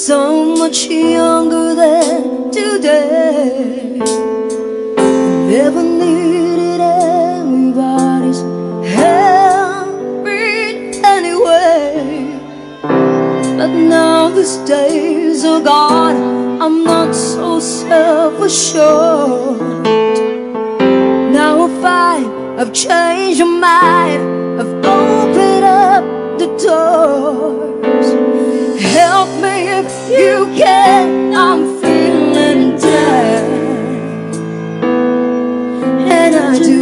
so much younger than today. Never needed anybody's help in any way. But now these days are gone, I'm not so self-assured. Now I find I've changed my mind, I've opened up the doors. Help me if you can, I'm feeling down. And I do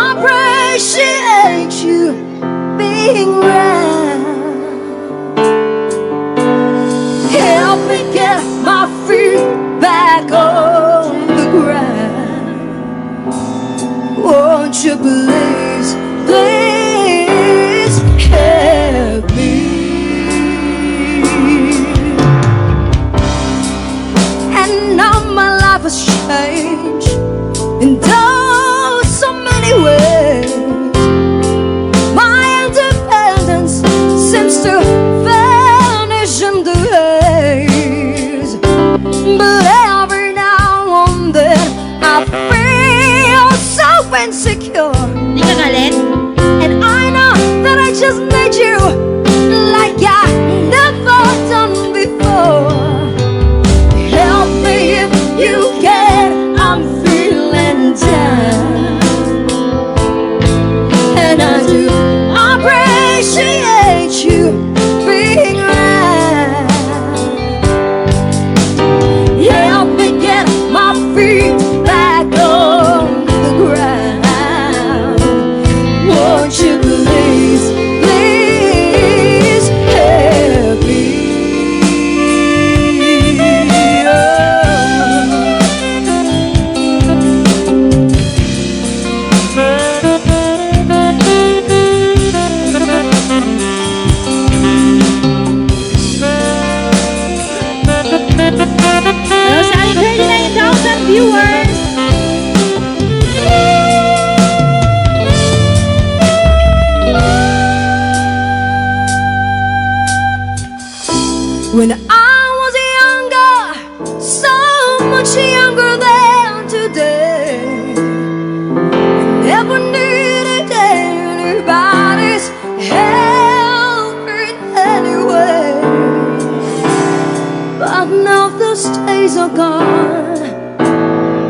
appreciate you being around. Help me get my feet back on the ground. Won't you please, please help me? And now my life has changed in so many ways. My independence seems to vanish in the haze. But every now and then I feel so insecure. Di ka galit? And I know that I just need you like I never done before. Help me if you can, I'm feeling down. And I do appreciate you being around. Help me get my feet back on the ground. Won't you please, please help me? Hello sa ating 39,000 viewers. When I was younger, so much younger than today, I never needed anybody's help in any way. But now those days are gone,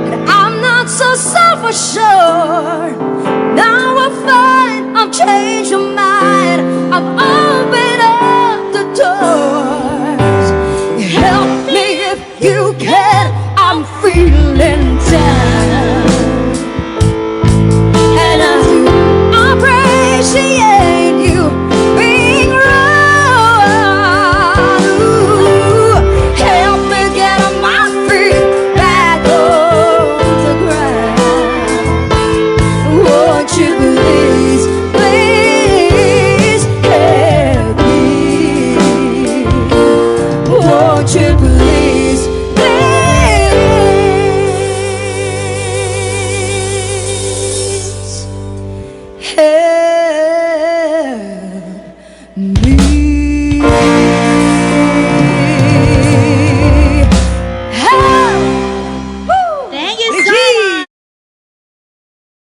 and I'm not so self-assured. Now I find I've changed my mind, I've opened up the doors. Help me if you can, I'm feeling down. And I do appreciate